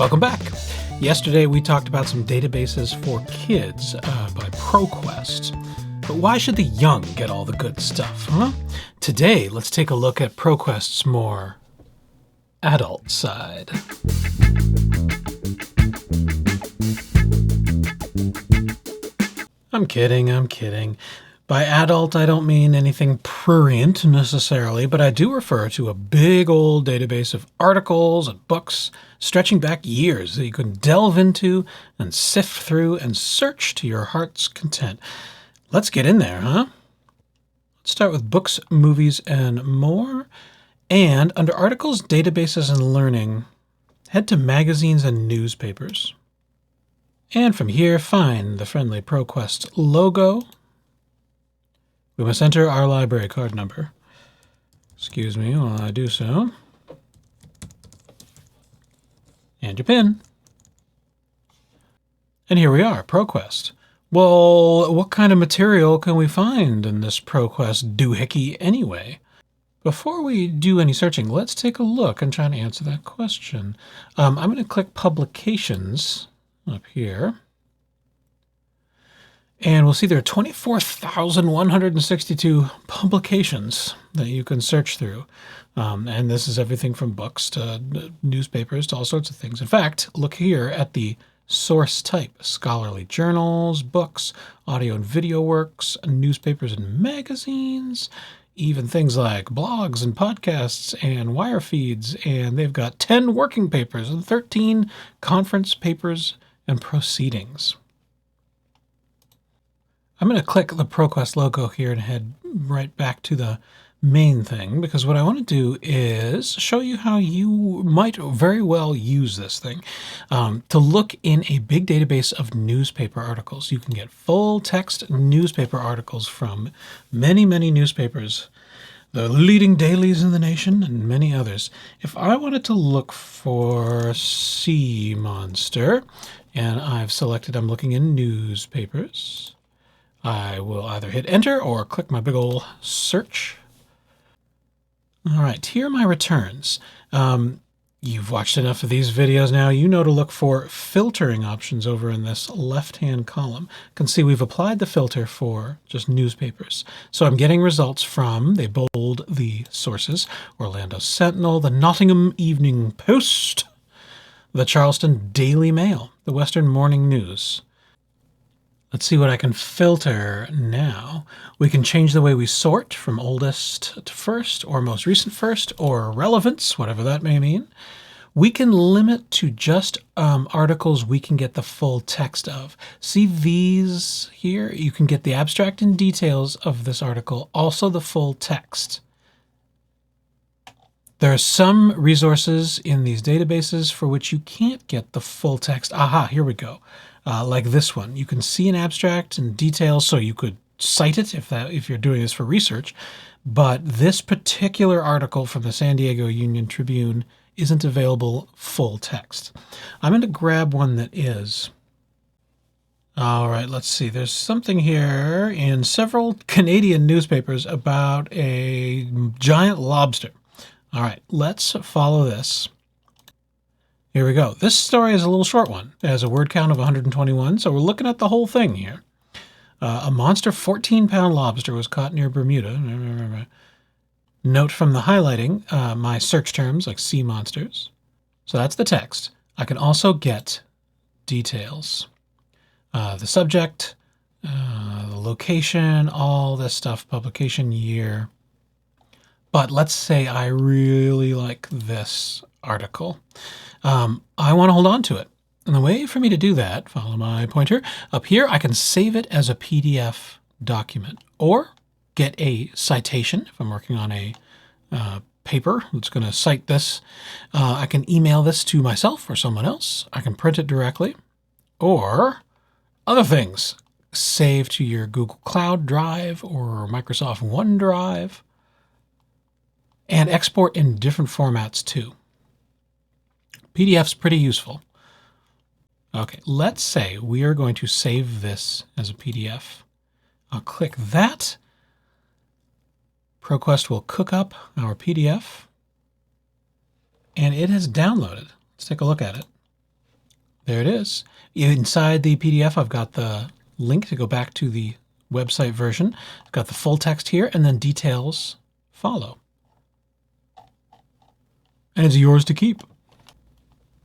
Welcome back. Yesterday we talked about some databases for kids by ProQuest. But why should the young get all the good stuff, huh? Today, let's take a look at ProQuest's more adult side. I'm kidding. By adult, I don't mean anything prurient necessarily, but I do refer to a big old database of articles and books stretching back years that you can delve into and sift through and search to your heart's content. Let's get in there, huh? Let's start with books, movies, and more. And under articles, databases, and learning, head to magazines and newspapers. And from here, find the friendly ProQuest logo. We must enter our library card number. Excuse me while I do so. And your PIN. And here we are, ProQuest. Well, what kind of material can we find in this ProQuest doohickey anyway? Before we do any searching, let's take a look and try to answer that question. I'm going to click Publications up here. And we'll see there are 24,162 publications that you can search through. And this is everything from books to newspapers to all sorts of things. In fact, look here at the source type: scholarly journals, books, audio and video works, newspapers and magazines, even things like blogs and podcasts and wire feeds. And they've got 10 working papers and 13 conference papers and proceedings. I'm going to click the ProQuest logo here and head right back to the main thing, because what I want to do is show you how you might very well use this thing to look in a big database of newspaper articles. You can get full text newspaper articles from many newspapers, the leading dailies in the nation, and many others. If I wanted to look for Sea Monster, and I've selected I'm looking in newspapers, I will either hit enter or click my big ol' search. All right, here are my returns. You've watched enough of these videos now. You know to look for filtering options over in this left-hand column. You can see we've applied the filter for just newspapers. So I'm getting results from, they bold the sources, Orlando Sentinel, the Nottingham Evening Post, the Charleston Daily Mail, the Western Morning News. Let's see what I can filter now. We can change the way we sort from oldest to first, or most recent first, or relevance, whatever that may mean. We can limit to just articles we can get the full text of. See these here? You can get the abstract and details of this article, also the full text. There are some resources in these databases for which you can't get the full text. Aha, here we go. Like this one. You can see an abstract and details, so you could cite it if you're doing this for research. But this particular article from the San Diego Union Tribune isn't available full text. I'm going to grab one that is. All right, let's see. There's something here in several Canadian newspapers about a giant lobster. All right, let's follow this. Here we go. This story is a little short one. It has a word count of 121, so we're looking at the whole thing here. A monster 14-pound lobster was caught near Bermuda. Note from the highlighting, my search terms like sea monsters. So that's the text. I can also get details. The subject, the location, all this stuff, publication year. But let's say I really like this article. I want to hold on to it. And the way for me to do that, follow my pointer, up here I can save it as a PDF document or get a citation if I'm working on a paper that's going to cite this. I can email this to myself or someone else. I can print it directly, or other things. Save to your Google Cloud Drive or Microsoft OneDrive, and export in different formats too. PDF's pretty useful. Okay, let's say we are going to save this as a PDF. I'll click that. ProQuest will cook up our PDF, and it has downloaded. Let's take a look at it. There it is. Inside the PDF, I've got the link to go back to the website version. I've got the full text here, and then details follow. And it's yours to keep.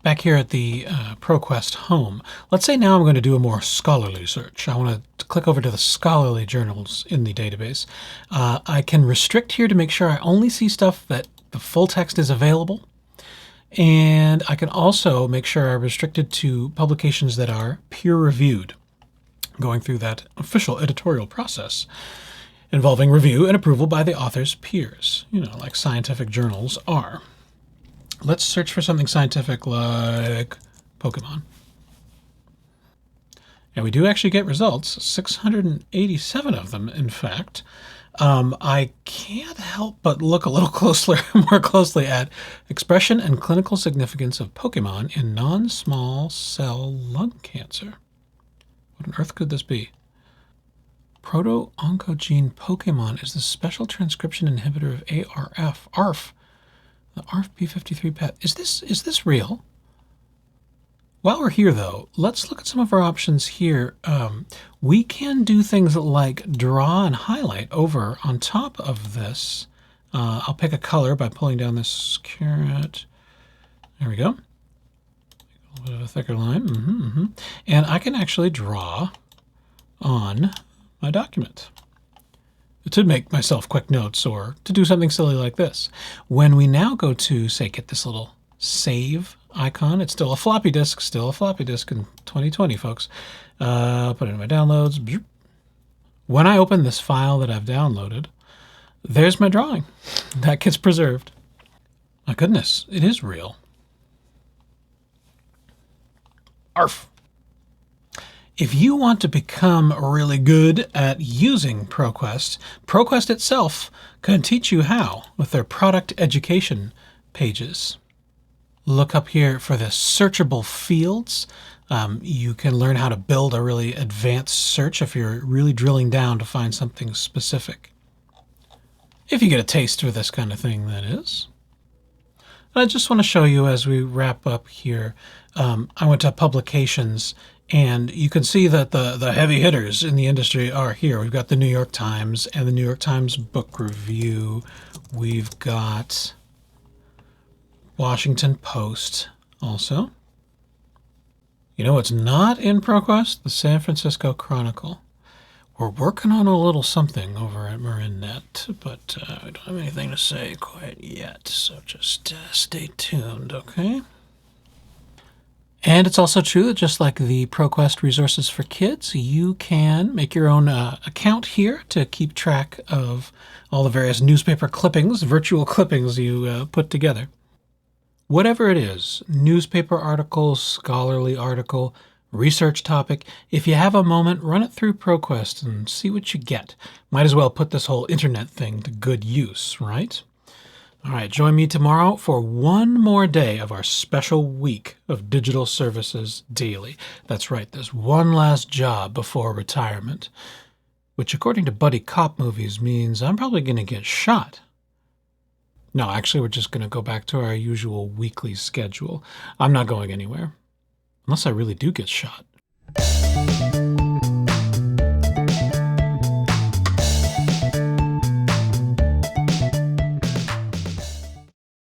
Back here at the ProQuest home, let's say now I'm going to do a more scholarly search. I want to click over to the scholarly journals in the database. I can restrict here to make sure I only see stuff that the full text is available. And I can also make sure I restrict it to publications that are peer-reviewed, going through that official editorial process involving review and approval by the author's peers, like scientific journals are. Let's search for something scientific like Pokemon. And we do actually get results, 687 of them, in fact. I can't help but look a little more closely at expression and clinical significance of Pokemon in non-small cell lung cancer. What on earth could this be? Proto-oncogene Pokemon is the special transcription inhibitor of ARF, the ARF-P53 PET. Is this real? While we're here, though, let's look at some of our options here. We can do things like draw and highlight over on top of this. I'll pick a color by pulling down this caret. There we go. A little bit of a thicker line. And I can actually draw on my document to make myself quick notes or to do something silly like this. When we now go to, say, get this little save icon, it's still a floppy disk in 2020, folks. Put it in my downloads. When I open this file that I've downloaded, there's my drawing. That gets preserved. My goodness, it is real. ARF. If you want to become really good at using ProQuest, ProQuest itself can teach you how with their product education pages. Look up here for the searchable fields. You can learn how to build a really advanced search if you're really drilling down to find something specific. If you get a taste for this kind of thing, that is. I just want to show you as we wrap up here. I went to publications, and you can see that the heavy hitters in the industry are here. We've got the New York Times and the New York Times Book Review. We've got Washington Post also. You know what's not in ProQuest? The San Francisco Chronicle. We're working on a little something over at MarinNet, but we don't have anything to say quite yet, so just stay tuned, okay? And it's also true that just like the ProQuest resources for kids, you can make your own account here to keep track of all the various newspaper clippings, virtual clippings you put together. Whatever it is, newspaper article, scholarly article, research topic, if you have a moment, run it through ProQuest and see what you get. Might as well put this whole internet thing to good use, right? All right, join me tomorrow for one more day of our special week of Digital Services Daily. That's right, there's one last job before retirement, which according to buddy cop movies means I'm probably going to get shot. No, actually, we're just going to go back to our usual weekly schedule. I'm not going anywhere. Unless I really do get shot.